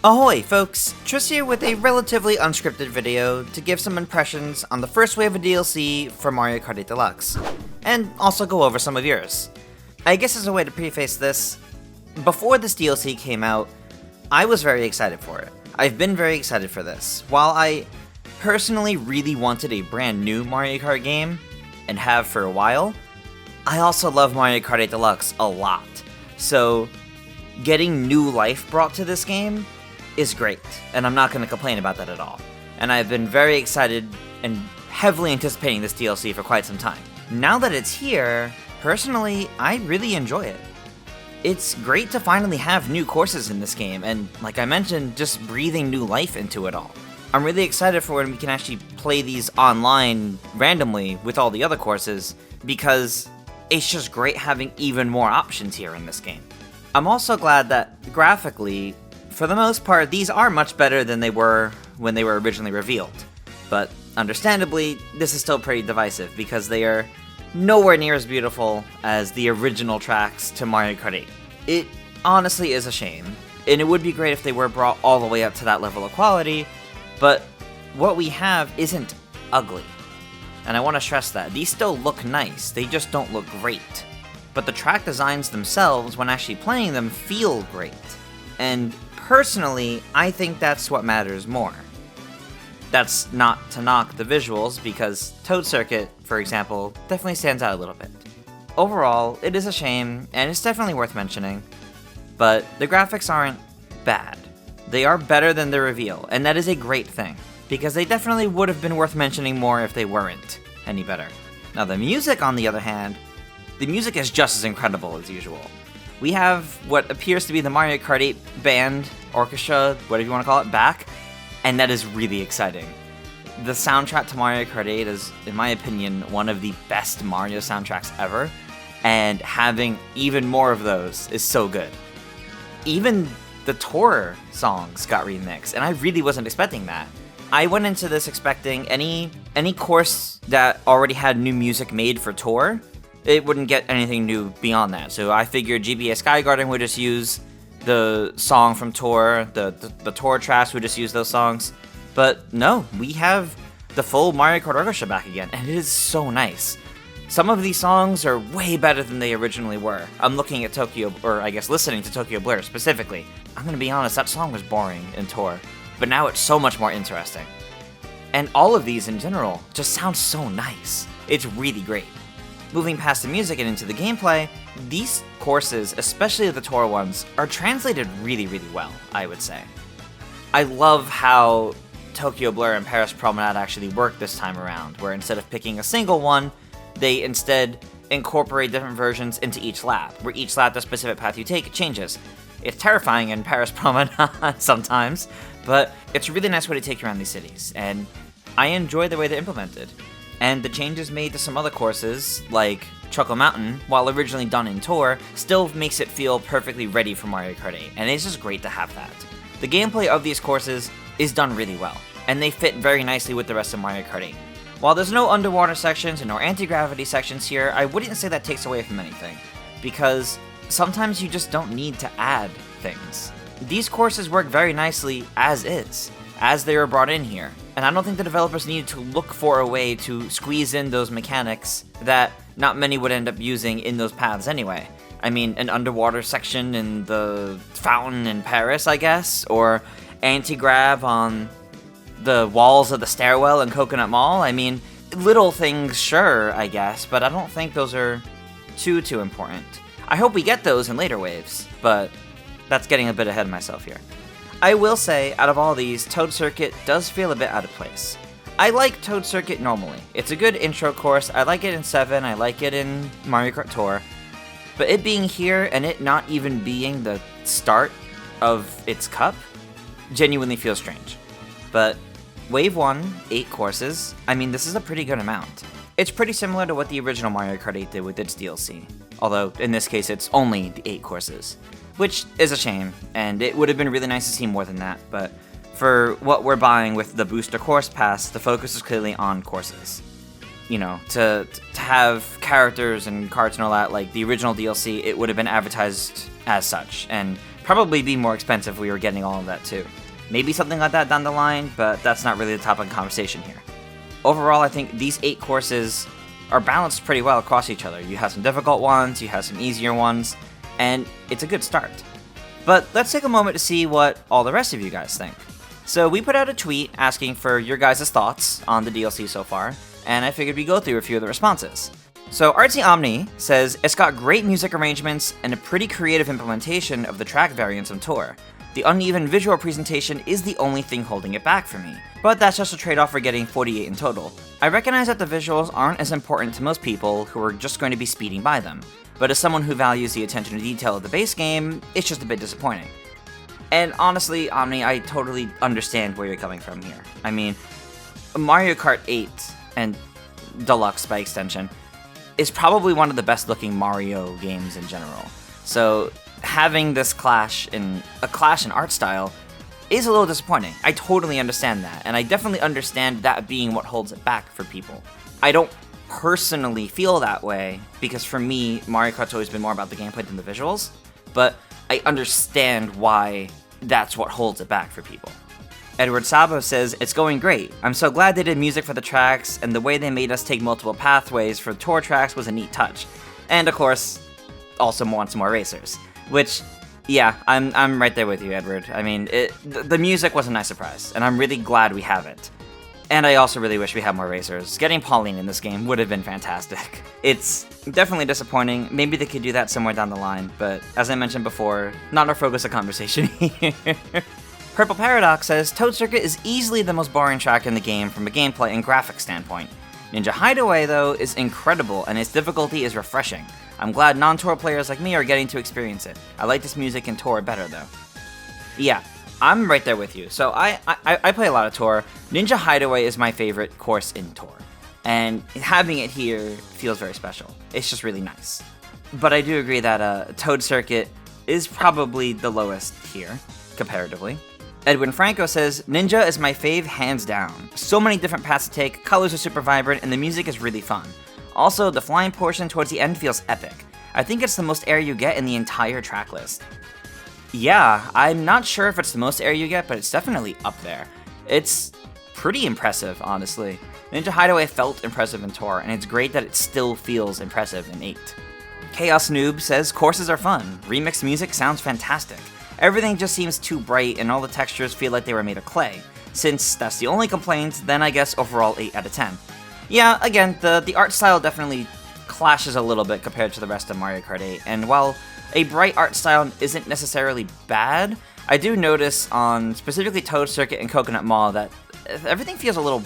Ahoy folks, Tris here with a relatively unscripted video to give some impressions on the first wave of DLC for Mario Kart 8 Deluxe, and also go over some of yours. I guess as a way to preface this, before this DLC came out, I was very excited for it. I've been very excited for this. While I personally really wanted a brand new Mario Kart game, and have for a while, I also love Mario Kart 8 Deluxe a lot. So, getting new life brought to this game is great, and I'm not going to complain about that at all. And I've been very excited and heavily anticipating this DLC for quite some time. Now that it's here, personally, I really enjoy it. It's great to finally have new courses in this game, and like I mentioned, just breathing new life into it all. I'm really excited for when we can actually play these online randomly with all the other courses, because it's just great having even more options here in this game. I'm also glad that graphically, for the most part, these are much better than they were when they were originally revealed. But understandably, this is still pretty divisive because they are nowhere near as beautiful as the original tracks to Mario Kart 8. It honestly is a shame, and it would be great if they were brought all the way up to that level of quality, but what we have isn't ugly. And I want to stress that. These still look nice, they just don't look great. But the track designs themselves, when actually playing them, feel great. And personally, I think that's what matters more. That's not to knock the visuals, because Toad Circuit, for example, definitely stands out a little bit. Overall, it is a shame, and it's definitely worth mentioning, but the graphics aren't bad. They are better than the reveal, and that is a great thing, because they definitely would have been worth mentioning more if they weren't any better. Now the music, on the other hand, the music is just as incredible as usual. We have what appears to be the Mario Kart 8 band, orchestra, whatever you want to call it, back, and that is really exciting. The soundtrack to Mario Kart 8 is, in my opinion, one of the best Mario soundtracks ever, and having even more of those is so good. Even the tour songs got remixed, and I really wasn't expecting that. I went into this expecting any course that already had new music made for tour, it wouldn't get anything new beyond that. So I figured GBA Sky Garden would just use the song from Tour, the Tour tracks would just use those songs. But no, we have the full Mario Kart Orchestra back again, and it is so nice. Some of these songs are way better than they originally were. I'm looking at listening to Tokyo Blur specifically. I'm gonna be honest, that song was boring in Tour, but now it's so much more interesting. And all of these in general just sound so nice. It's really great. Moving past the music and into the gameplay, these courses, especially the tour ones, are translated really, really well, I would say. I love how Tokyo Blur and Paris Promenade actually work this time around, where instead of picking a single one, they instead incorporate different versions into each lap, where each lap the specific path you take changes. It's terrifying in Paris Promenade sometimes, but it's a really nice way to take you around these cities, and I enjoy the way they're implemented. And the changes made to some other courses, like Choco Mountain, while originally done in Tour, still makes it feel perfectly ready for Mario Kart 8, and it's just great to have that. The gameplay of these courses is done really well, and they fit very nicely with the rest of Mario Kart 8. While there's no underwater sections and no anti-gravity sections here, I wouldn't say that takes away from anything, because sometimes you just don't need to add things. These courses work very nicely as is, as they were brought in here. And I don't think the developers needed to look for a way to squeeze in those mechanics that not many would end up using in those paths anyway. I mean, an underwater section in the fountain in Paris, I guess, or anti-grav on the walls of the stairwell in Coconut Mall. I mean, little things, sure, I guess, but I don't think those are too important. I hope we get those in later waves, but that's getting a bit ahead of myself here. I will say, out of all these, Toad Circuit does feel a bit out of place. I like Toad Circuit normally. It's a good intro course. I like it in 7, I like it in Mario Kart Tour. But it being here and it not even being the start of its cup genuinely feels strange. But Wave 1, 8 courses, I mean, this is a pretty good amount. It's pretty similar to what the original Mario Kart 8 did with its DLC. Although, in this case, it's only the 8 courses. Which is a shame, and it would have been really nice to see more than that, but for what we're buying with the Booster Course Pass, the focus is clearly on courses. You know, to have characters and carts and all that, like the original DLC, it would have been advertised as such, and probably be more expensive if we were getting all of that too. Maybe something like that down the line, but that's not really the topic of conversation here. Overall, I think these 8 courses are balanced pretty well across each other. You have some difficult ones, you have some easier ones, and it's a good start. But let's take a moment to see what all the rest of you guys think. So we put out a tweet asking for your guys' thoughts on the DLC so far, and I figured we'd go through a few of the responses. So Artsy Omni says, it's got great music arrangements and a pretty creative implementation of the track variants on tour. The uneven visual presentation is the only thing holding it back for me, but that's just a trade-off for getting 48 in total. I recognize that the visuals aren't as important to most people who are just going to be speeding by them, but as someone who values the attention to detail of the base game, it's just a bit disappointing. And honestly, Omni, I totally understand where you're coming from here. I mean, Mario Kart 8, and Deluxe by extension, is probably one of the best looking Mario games in general. So having this clash in art style is a little disappointing. I totally understand that, and I definitely understand that being what holds it back for people. I don't personally feel that way, because for me, Mario Kart's always been more about the gameplay than the visuals, but I understand why that's what holds it back for people. Edward Sabo says, it's going great. I'm so glad they did music for the tracks, and the way they made us take multiple pathways for tour tracks was a neat touch. And of course, also wants more racers. Which, yeah, I'm right there with you, Edward. I mean, the music was a nice surprise, and I'm really glad we have it. And I also really wish we had more racers. Getting Pauline in this game would have been fantastic. It's definitely disappointing. Maybe they could do that somewhere down the line, but as I mentioned before, not our focus of conversation here. Purple Paradox says, Toad Circuit is easily the most boring track in the game from a gameplay and graphics standpoint. Ninja Hideaway, though, is incredible, and its difficulty is refreshing. I'm glad non-Tour players like me are getting to experience it. I like this music in Tour better, though. Yeah, I'm right there with you. So I play a lot of Tour. Ninja Hideaway is my favorite course in Tour, and having it here feels very special. It's just really nice. But I do agree that Toad Circuit is probably the lowest here, comparatively. Edwin Franco says, Ninja is my fave hands down. So many different paths to take, colors are super vibrant, and the music is really fun. Also, the flying portion towards the end feels epic. I think it's the most air you get in the entire track list. Yeah, I'm not sure if it's the most air you get, but it's definitely up there. It's pretty impressive, honestly. Ninja Hideaway felt impressive in Tour, and it's great that it still feels impressive in 8. Chaos Noob says, courses are fun. Remixed music sounds fantastic. Everything just seems too bright, and all the textures feel like they were made of clay. Since that's the only complaint, then I guess overall 8 out of 10. Yeah, again, the art style definitely clashes a little bit compared to the rest of Mario Kart 8, and while a bright art style isn't necessarily bad, I do notice on specifically Toad Circuit and Coconut Mall that everything feels a little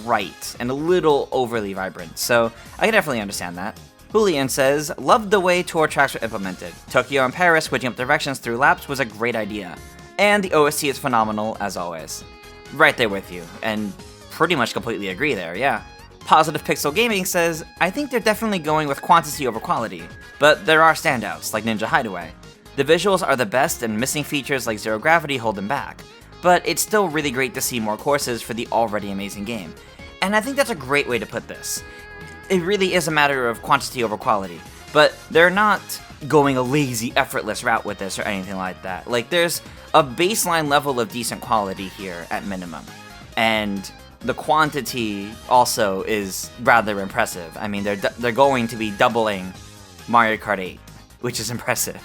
bright and a little overly vibrant, so I can definitely understand that. Julian says, loved the way tour tracks were implemented. Tokyo and Paris switching up directions through laps was a great idea. And the OST is phenomenal, as always. Right there with you, and pretty much completely agree there, yeah. Positive Pixel Gaming says, I think they're definitely going with quantity over quality, but there are standouts, like Ninja Hideaway. The visuals are the best, and missing features like Zero Gravity hold them back. But it's still really great to see more courses for the already amazing game. And I think that's a great way to put this. It really is a matter of quantity over quality, but they're not going a lazy, effortless route with this or anything like that. Like, there's a baseline level of decent quality here at minimum, and the quantity also is rather impressive. I mean, they're going to be doubling Mario Kart 8, which is impressive.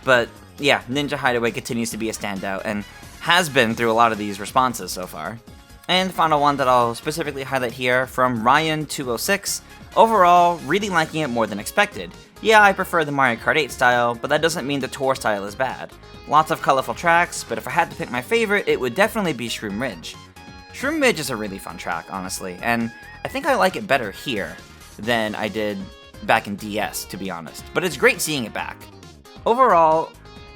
But yeah, Ninja Hideaway continues to be a standout, and has been through a lot of these responses so far. And the final one that I'll specifically highlight here from Ryan206, overall, really liking it more than expected. Yeah, I prefer the Mario Kart 8 style, but that doesn't mean the tour style is bad. Lots of colorful tracks, but if I had to pick my favorite, it would definitely be Shroom Ridge. Shroom Ridge is a really fun track, honestly, and I think I like it better here than I did back in DS, to be honest, but it's great seeing it back. Overall,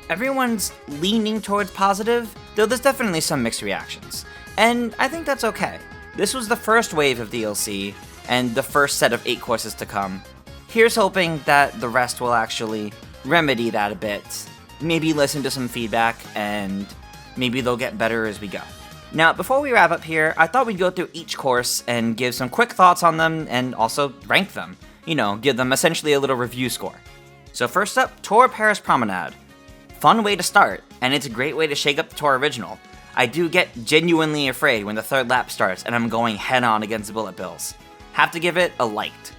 everyone's leaning towards positive, though there's definitely some mixed reactions. And I think that's okay. This was the first wave of DLC, and the first set of 8 courses to come. Here's hoping that the rest will actually remedy that a bit, maybe listen to some feedback, and maybe they'll get better as we go. Now, before we wrap up here, I thought we'd go through each course and give some quick thoughts on them, and also rank them. You know, give them essentially a little review score. So first up, Tour Paris Promenade. Fun way to start, and it's a great way to shake up the Tour original. I do get genuinely afraid when the third lap starts and I'm going head on against the bullet bills. Have to give it a liked.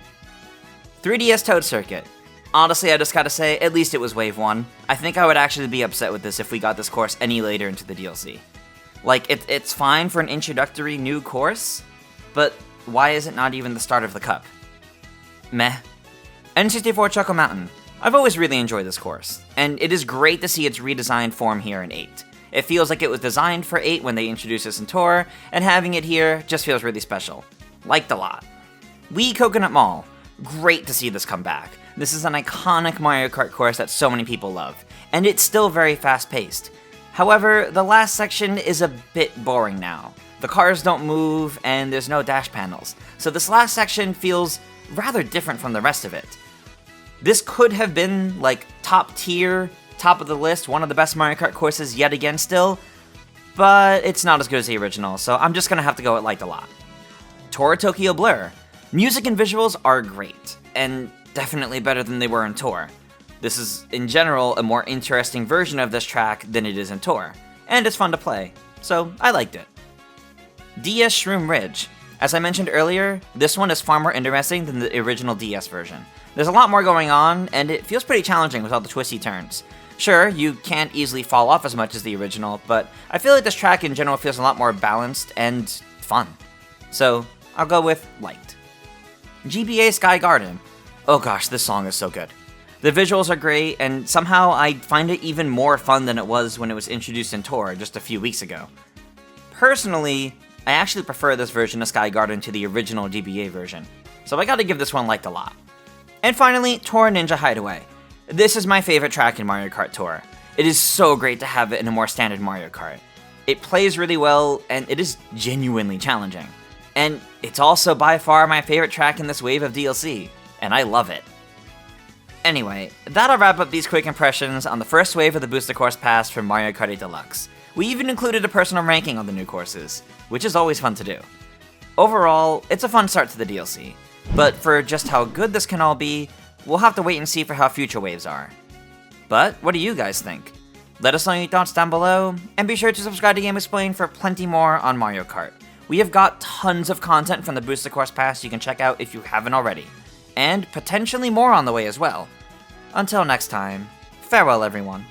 3DS Toad Circuit. Honestly, I just gotta say, at least it was Wave 1. I think I would actually be upset with this if we got this course any later into the DLC. Like, it's fine for an introductory new course, but why is it not even the start of the cup? Meh. N64 Choco Mountain. I've always really enjoyed this course, and it is great to see its redesigned form here in 8. It feels like it was designed for 8 when they introduced this in Tour, and having it here just feels really special. Liked a lot. Wii Coconut Mall. Great to see this come back. This is an iconic Mario Kart course that so many people love, and it's still very fast-paced. However, the last section is a bit boring now. The cars don't move, and there's no dash panels, so this last section feels rather different from the rest of it. This could have been, like, top tier, top of the list, one of the best Mario Kart courses yet again still, but it's not as good as the original, so I'm just gonna have to go with liked a lot. Tour Tokyo Blur. Music and visuals are great, and definitely better than they were in Tour. This is, in general, a more interesting version of this track than it is in Tour, and it's fun to play, so I liked it. DS Shroom Ridge. As I mentioned earlier, this one is far more interesting than the original DS version. There's a lot more going on, and it feels pretty challenging with all the twisty turns. Sure, you can't easily fall off as much as the original, but I feel like this track in general feels a lot more balanced and fun. So, I'll go with liked. GBA Sky Garden. Oh gosh, this song is so good. The visuals are great, and somehow I find it even more fun than it was when it was introduced in Tour just a few weeks ago. Personally, I actually prefer this version of Sky Garden to the original GBA version, so I gotta give this one liked a lot. And finally, Tour Ninja Hideaway. This is my favorite track in Mario Kart Tour. It is so great to have it in a more standard Mario Kart. It plays really well, and it is genuinely challenging. And it's also by far my favorite track in this wave of DLC, and I love it. Anyway, that'll wrap up these quick impressions on the first wave of the Booster Course Pass from Mario Kart 8 Deluxe. We even included a personal ranking on the new courses, which is always fun to do. Overall, it's a fun start to the DLC, but for just how good this can all be, we'll have to wait and see for how future waves are. But what do you guys think? Let us know your thoughts down below, and be sure to subscribe to GameXplain for plenty more on Mario Kart. We have got tons of content from the Booster Course Pass you can check out if you haven't already, and potentially more on the way as well. Until next time, farewell everyone.